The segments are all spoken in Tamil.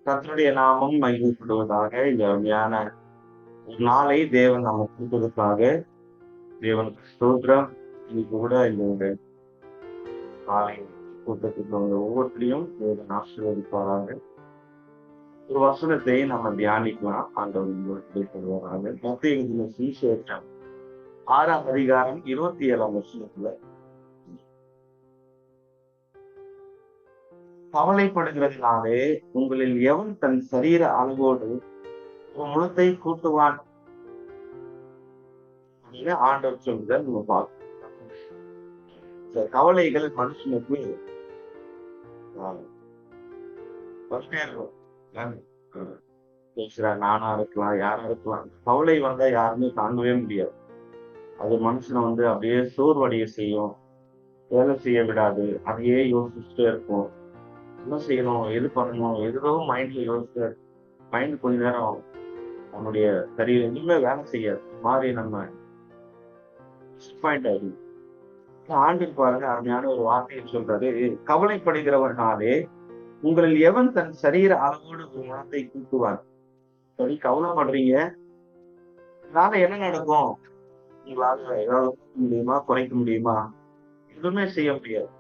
கர்த்தருடைய நாமம் மகிமைப்படுவதாக. இந்த அருமையான ஒரு நாளை தேவன் நமக்கு கொடுப்பதற்காக தேவனுக்கு ஸ்தோத்திரம். இன்னைக்கு கூட இந்த ஒரு காலை கூட்டத்துக்கு வந்த ஒவ்வொருத்தரையும் தேவன் ஆசீர்வதிப்பாராக. ஒரு வசனத்தை நம்ம தியானிக்கலாம். ஆண்டவர் உங்களுக்கு சொல்வாராக. மத்தேயு எழுதின சுவிசேஷம் 6ஆம் அதிகாரம் 27ஆம் வசனத்துல, கவலைப்படுகிறதினாலே உங்களில் எவன் தன் சரீர அளவோடு ஒரு முழத்தை கூட்டுவான் அப்படின்னு ஆண்டவர் சொல்றத நம்ம பார்க்கணும். இந்த கவலைகள் மனுஷனுக்கு பேசுறா, நானா இருக்கலாம், யாரா இருக்கலாம். கவலை வந்தா யாருமே தாங்கவே முடியாது. அது மனுஷனை அப்படியே சோர்வடைய செய்யும், வேலை செய்ய விடாது, அதையே யோசிச்சுட்டே இருக்கும். என்ன செய்யணும், எது பண்ணணும், எதுவோ மைண்ட்ல யோசிச்சு மைண்ட் கொஞ்ச நேரம் நம்முடைய சரீரம் எதுவுமே வேலை செய்யாது. மாதிரி நம்ம டிசப்பாயிண்ட் ஆயிடும். ஆண்டு பாருங்க, அருமையான ஒரு வார்த்தையை சொல்றாரு, கவலைப்படுகிறவனாலே உங்களில் எவன் தன் சரீர அளவோடு ஒரு முழத்தை கூட்டுவான். சரி, கவலைப்படுறீங்க, அதனால என்ன நடக்கும்? உங்களால ஏதாவது முடியுமா, குறைக்க முடியுமா? எதுவுமே செய்ய முடியாது.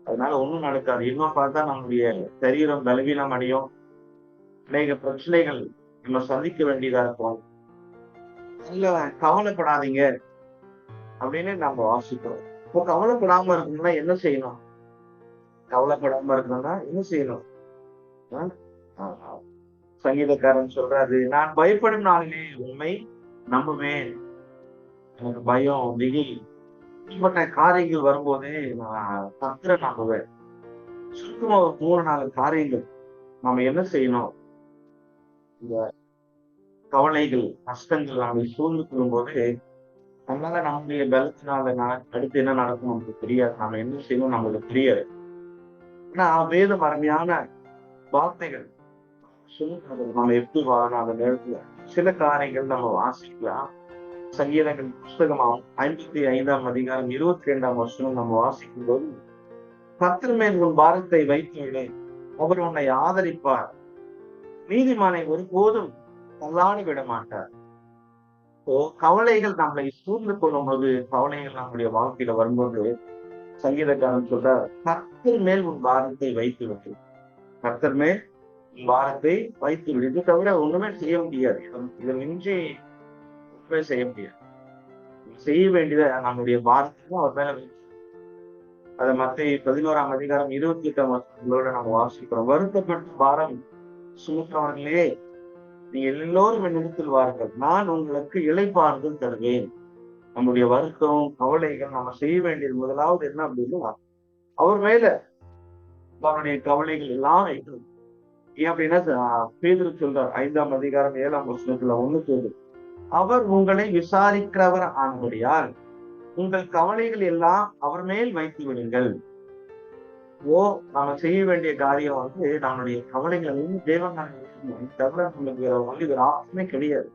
அதனால ஒண்ணும் நடக்காது. இன்னும் பார்த்தா நம்முடைய சரீரம் பலவீனம் அடையும். அநேக பிரச்சனைகள் நம்ம சந்திக்க வேண்டியதா இருக்கும். இல்ல, கவலைப்படாதீங்க அப்படின்னு நம்ம வாசிக்கிறோம். இப்போ கவலைப்படாம இருக்கணும்னா என்ன செய்யணும்? கவலைப்படாம இருக்கணும்னா என்ன செய்யணும்? சங்கீதக்காரன் சொல்றாரு, நான் பயப்படும் நாளிலே உண்மை நம்புவேன். எனக்கு பயம், திகில், இப்படிப்பட்ட காரியங்கள் வரும்போதே நான் கர்த்தரை நம்புவேன். சுருக்கமா ஒரு 3-4 காரியங்கள் நம்ம என்ன செய்யணும்? இந்த கவலைகள், கஷ்டங்கள் நம்மை சூழ்ந்து கொள்ளும்போது நம்மளால நம்முடைய பலத்தினால அடுத்து என்ன நடக்கும் நமக்கு தெரியாது. நம்ம என்ன செய்யணும் நம்மளுக்கு தெரியாது. ஆனா வேதம் அருமையான வார்த்தைகள் சொல்லுகிறது. நம்ம எப்படி வாழணும் அந்த நேரத்துல சில காரியங்கள் நம்ம வாசிக்கலாம். சங்கீதங்கள் புஸ்தகமாகும் 55ஆம் அதிகாரம் 22ஆம் வசனம் நம்ம வாசிக்கும் போது, கர்த்தர் மேல் உன் பாரத்தை வைத்துவிடு, அவர் உன்னை ஆதரிப்பார், நீதிமானை ஒருபோதும் தள்ளாடி விட மாட்டார். கவலைகள் நம்மளை சூழ்ந்து கொள்ளும் போது, கவலைகள் நம்முடைய வாழ்க்கையில வரும்போது, சங்கீதக்காரன் சொல்றார், கர்த்தர் மேல் உன் பாரத்தை வைத்து விடு, கர்த்தர் மேல் உன் பாரத்தை வைத்து விடு. இது தவிர ஒண்ணுமே செய்ய முடியாது. இதை மிஞ்சி ஒண்ணுமே செய்ய முடியாது. செய்ய வேண்டியதை நம்முடைய பாரத்தையும் அவர் மேல வைத்து, அதை மத்தேயு 11ஆம் அதிகாரம் 28ஆம் வசனங்களோட நம்ம வாசிக்கிறோம். வருத்தப்பட்டு பாரம் சுமக்கிறவர்களே, நீங்க எல்லோரும் என்னிடத்தில் வாருங்கள், நான் உங்களுக்கு இளைப்பாறுதல் தருவேன். நம்முடைய வருத்தம், கவலைகள் நம்ம செய்ய வேண்டியது முதலாவது என்ன அப்படின்னா, அவர் மேல அவருடைய கவலைகள் எல்லாம் வைக்கணும். ஏன் அப்படின்னா பேதுரு சொல்றார் 5ஆம் அதிகாரம் 7ஆம் வசனத்துல 1 அவர் உங்களை விசாரிக்கிறவர் ஆனபடியால் உங்கள் கவலைகள் எல்லாம் அவர் மேல் வைத்து விடுங்கள். நாம செய்ய வேண்டிய காரியம் நம்மளுடைய கவலைகள் தேவன் தவிர நம்மளுக்கு வேற ஆப்ஷனே கிடையாது.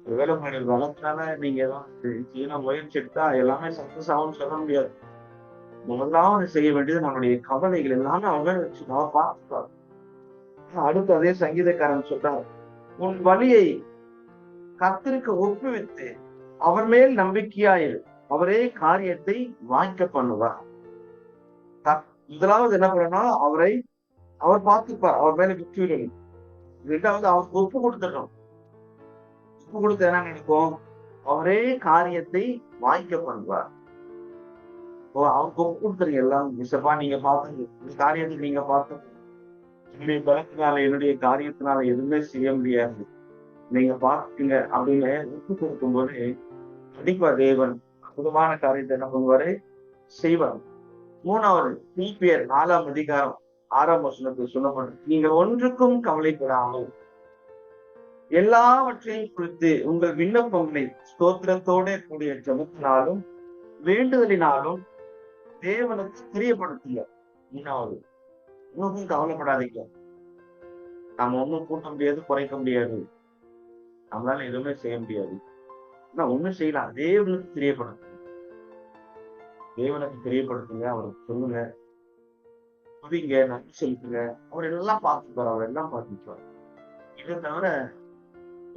ஒருவேளை உங்களுடைய வளர்ச்சால நீங்க ஏதாவது முயற்சி எடுத்தா எல்லாமே சக்சஸ் ஆகும்னு சொல்ல முடியாது. முதலாவது செய்ய வேண்டியது நம்மளுடைய கவலைகள் எல்லாமே அவர் வச்சு நம்ம பார்த்துக்கலாம். அடுத்து அதே சங்கீதக்காரன் சொல்றார், உன் வழியை கர்த்தருக்கு ஒப்புவித்து அவர் மேல் நம்பிக்கையாயிரு, அவரே காரியத்தை வாய்க்க பண்ணுவார். முதலாவது என்ன பண்ணணும்? அவர் பார்த்துப்பார், அவர் மேல விட்டுவிடணும். ரெண்டாவது அவருக்கு ஒப்பு கொடுத்துடணும். ஒப்பு கொடுத்து என்ன நினைப்போம்? அவரே காரியத்தை வாய்க்க பண்ணுவார். அவருக்கு ஒப்பு கொடுத்துருங்க. எல்லாம் மிஸ்ஸப்பா, நீங்க பார்த்து இந்த காரியத்தை நீங்க பார்த்து, என்னுடைய பலத்தினால என்னுடைய காரியத்தினால எதுவுமே செய்ய முடியாது, நீங்க பார்த்துங்க அப்படின்னு ஒப்பு கொடுக்கும்போது கண்டிப்பா தேவன் அற்புதமான காரியத்தை என்ன பண்ணுவாரு? செய்வார். 3வது பிலிப்பியர் 4ஆம் அதிகாரம் 6ஆம் வசனத்தில் சொல்லப்படும், நீங்கள் ஒன்றுக்கும் கவலைப்படாமல் எல்லாவற்றையும் குறித்து உங்கள் விண்ணப்பங்களை ஸ்தோத்திரத்தோட கூடிய ஜெபத்தினாலும் வேண்டுதலினாலும் தேவனுக்கு தெரியப்படுத்துங்க. 3வது, ஒன்றுக்கும் கவலைப்படாதீங்க. நம்ம ஒண்ணும் கூட்ட முடியாது, குறைக்க முடியாது, நம்மளால எதுவுமே செய்ய முடியாது. ஆனா ஒண்ணும் செய்யலாம், தேவனுக்கு தெரியப்படுத்துங்க. தேவனுக்கு தெரியப்படுத்துங்க, அவருக்கு சொல்லுங்க. துதிங்க, நன்றி செலுத்துங்க. அவர் எல்லாம் பார்த்துப்பாரு. அவர் எல்லாம் பார்த்துப்பாரு. இதை தவிர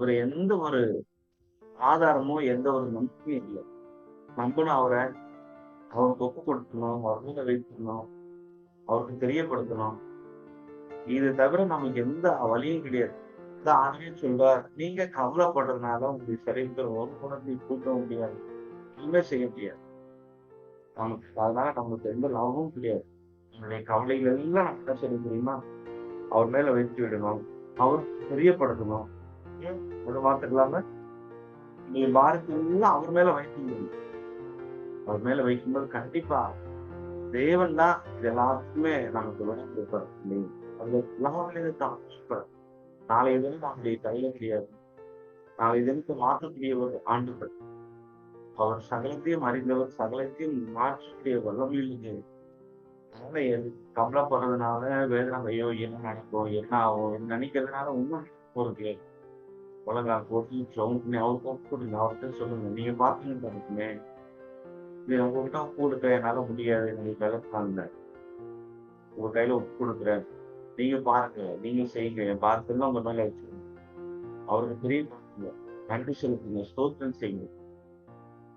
ஒரு எந்த ஒரு ஆதாரமோ, எந்த ஒரு நம்பிக்கையும் இல்லை. நம்பணும் அவரை, அவருக்கு ஒப்பு கொடுக்கணும், அவர் மேல வைக்கணும், அவருக்கு தெரியப்படுத்தணும். இது தவிர நமக்கு எந்த வழியும் கிடையாது. அதான் ஆண்டவரே சொல்றார், நீங்க கவலைப்படுறதுனால உங்களுடைய சரீரத்துல ஒரு குணத்தையும் கூட்ட முடியாது. எதுவுமே செய்ய முடியாது. நமக்கு அதனால நமக்கு எந்த லாபமும் கிடையாது. நம்மளுடைய கவலைகள் எல்லாம் நம்ம என்ன செய்யணும் தெரியுமா? அவர் மேல வைத்து விடணும். அவருக்கு தெரியப்படுத்தணும். ஏன் ஒரு வார்த்தை இல்லாம நீங்க பாரத்தை எல்லாம் அவர் மேல வைத்து விடணும். அவர் மேல வைக்கும்போது கண்டிப்பா தேவன் தான் இது எல்லாத்துக்குமே நமக்கு விட கொடுப்பார். அந்த எல்லாமே தான் சூப்பர். நாளைய தினம் நம்முடைய கையில கிடையாது. நாளைய தினத்தை மாற்றக்கூடிய ஒரு ஆண்டவர். அவர் சகலத்தையும் அறிந்தவர், சகலத்தையும் மாற்றக்கூடிய வல்லமையுள்ளது. அதனால கவலைப்படுறதுனால வேதனை, ஐயோ என்ன நடக்கும், என்ன ஆகும், நினைக்கிறதுனால ஒண்ணும் போறது உலகா போட்டு சவுண்ட் அவருக்கு ஒப்பு கொடுங்க. அவர்கிட்ட சொல்லுங்க, நீங்க பாத்தீங்கன்னு இருக்குமே, இது உங்ககிட்ட ஒப்பு கொடுக்க என்னால முடியாது, நீங்க விளக்காங்க, உங்க கையில ஒப்பு கொடுக்குறேன், நீங்க பாருங்க, நீங்க செய்யுங்க, என் பார்த்தெல்லாம் உங்க மேல வச்சிருங்க. அவருக்கு தெரியப்படுத்துங்க, நன்றி செலுத்துங்க, ஸ்தோத்திரம் செய்யுங்க.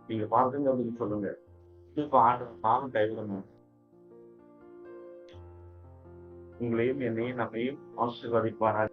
நீங்க பாருங்க அப்படின்னு சொல்லுங்க. இப்ப ஆண்டவர் நானும் கைவிடணும். உங்களையும் என்னையும் நம்மையும் ஆசீர்வதிப்பாராக.